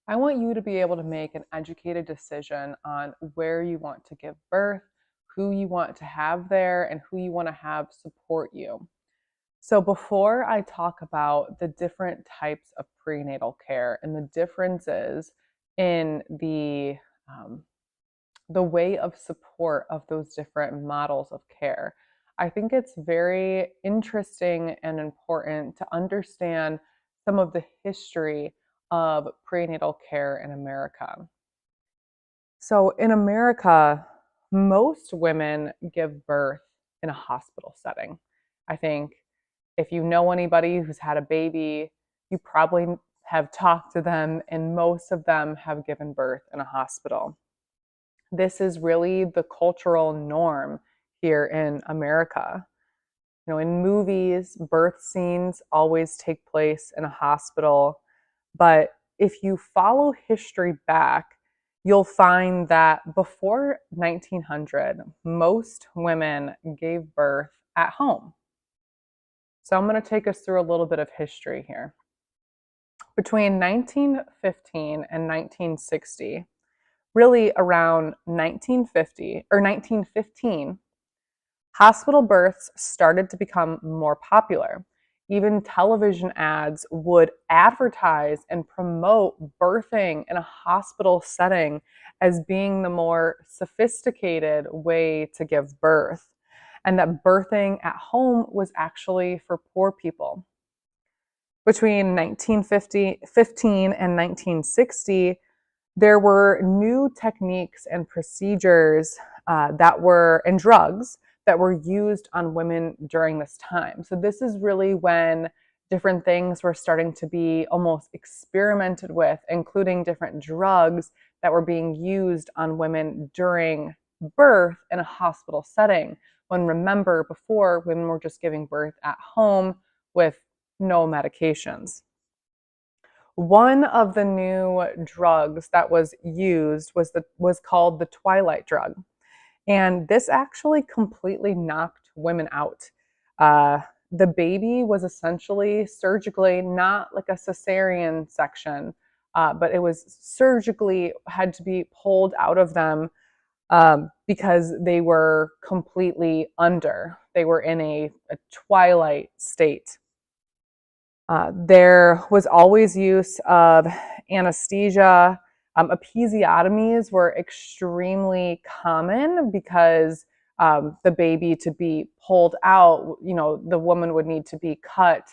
I want you to be able to make an educated decision on where you want to give birth, who you want to have there, and who you want to have support you. So, before I talk about the different types of prenatal care and the differences in um, the way of support of those different models of care, I think it's very interesting and important to understand some of the history of prenatal care in America. So, in America, most women give birth in a hospital setting. I think if you know anybody who's had a baby, you probably have talked to them, and most of them have given birth in a hospital. This is really the cultural norm here in America. You know, in movies, birth scenes always take place in a hospital. But if you follow history back, you'll find that before 1900, most women gave birth at home. So I'm going to take us through a little bit of history here. Between 1915 and 1960, really around 1950 or 1915, hospital births started to become more popular. Even television ads would advertise and promote birthing in a hospital setting as being the more sophisticated way to give birth, and that birthing at home was actually for poor people. Between 1915 and 1960, there were new techniques and procedures and drugs that were used on women during this time. So this is really when different things were starting to be almost experimented with, including different drugs that were being used on women during birth in a hospital setting. When, remember, before, women were just giving birth at home with no medications. One of the new drugs that was used was called the twilight drug. And this actually completely knocked women out. The baby was essentially surgically, not like a cesarean section, but it was surgically had to be pulled out of them because they were completely under. They were in a twilight state. There was always use of anesthesia. Episiotomies were extremely common because the baby to be pulled out, the woman would need to be cut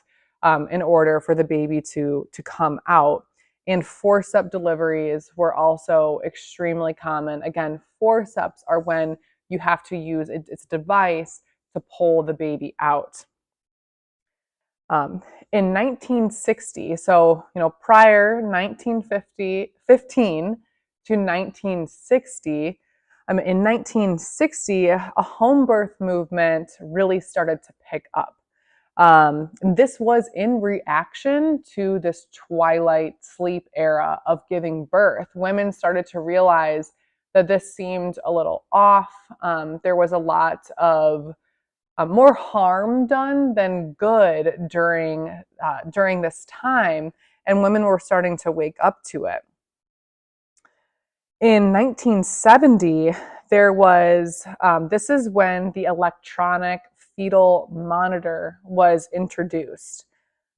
in order for the baby to come out. And forceps deliveries were also extremely common. Again, forceps are when you have to use its device to pull the baby out. In 1960, so prior 1915 to 1960, in 1960, a home birth movement really started to pick up. This was in reaction to this twilight sleep era of giving birth. Women started to realize that this seemed a little off. There was a lot of more harm done than good during this time, and women were starting to wake up to it. In 1970, there was this is when the electronic fetal monitor was introduced.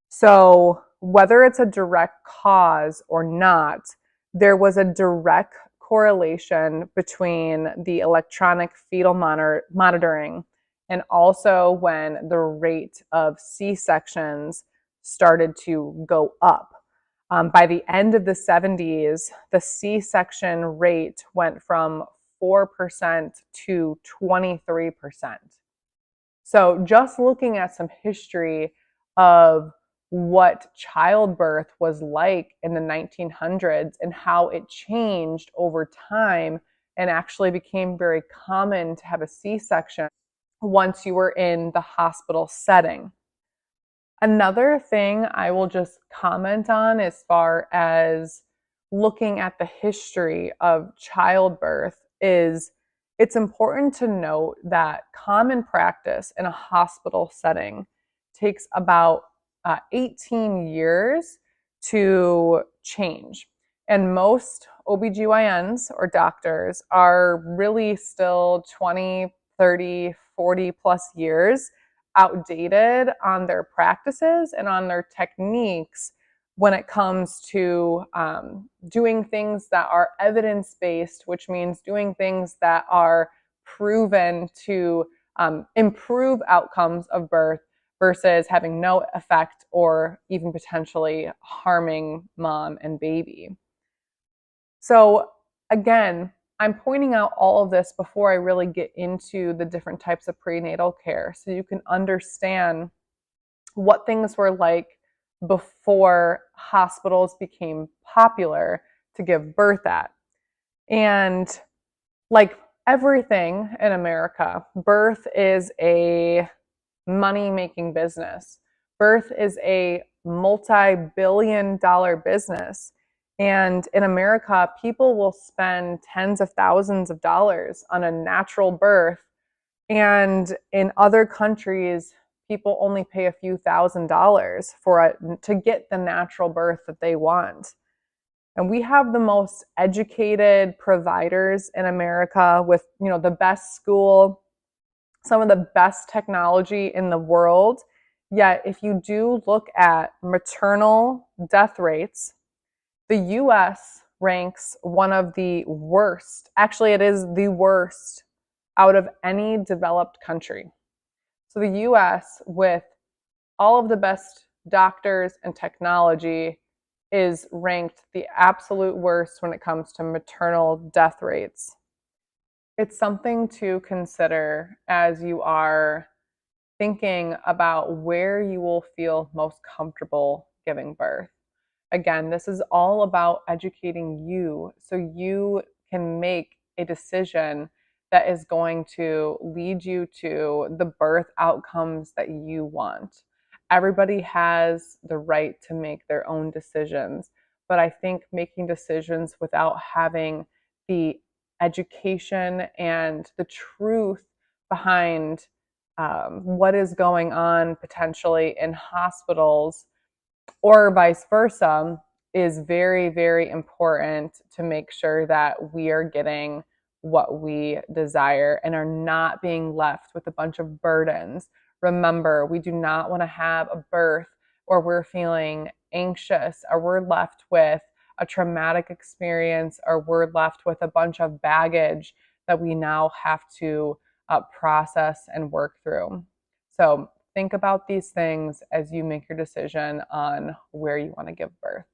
So whether it's a direct cause or not, there was a direct correlation between the electronic fetal monitoring and also when the rate of C-sections started to go up. By the end of the 70s, the C-section rate went from 4% to 23%. So just looking at some history of what childbirth was like in the 1900s and how it changed over time and actually became very common to have a C-section once you were in the hospital setting. Another thing I will just comment on as far as looking at the history of childbirth is it's important to note that common practice in a hospital setting takes about 18 years to change. And most OBGYNs or doctors are really still 20, 30, 40 plus years outdated on their practices and on their techniques when it comes to doing things that are evidence-based, which means doing things that are proven to improve outcomes of birth versus having no effect or even potentially harming mom and baby. So again, I'm pointing out all of this before I really get into the different types of prenatal care so you can understand what things were like before hospitals became popular to give birth at. And like everything in America, birth is a money-making business. Birth is a multi-billion-dollar business. And in America, people will spend tens of thousands of dollars on a natural birth. And in other countries, people only pay a few $1,000s to get the natural birth that they want. And we have the most educated providers in America with, the best school, some of the best technology in the world. Yet, if you do look at maternal death rates, the US ranks one of the worst. Actually, it is the worst out of any developed country. So the US, with all of the best doctors and technology, is ranked the absolute worst when it comes to maternal death rates. It's something to consider as you are thinking about where you will feel most comfortable giving birth. Again, this is all about educating you so you can make a decision that is going to lead you to the birth outcomes that you want. Everybody has the right to make their own decisions, but I think making decisions without having the education and the truth behind what is going on potentially in hospitals or vice versa is very, very important to make sure that we are getting what we desire and are not being left with a bunch of burdens. Remember, we do not want to have a birth or we're feeling anxious or we're left with a traumatic experience or we're left with a bunch of baggage that we now have to process and work through. So think about these things as you make your decision on where you want to give birth.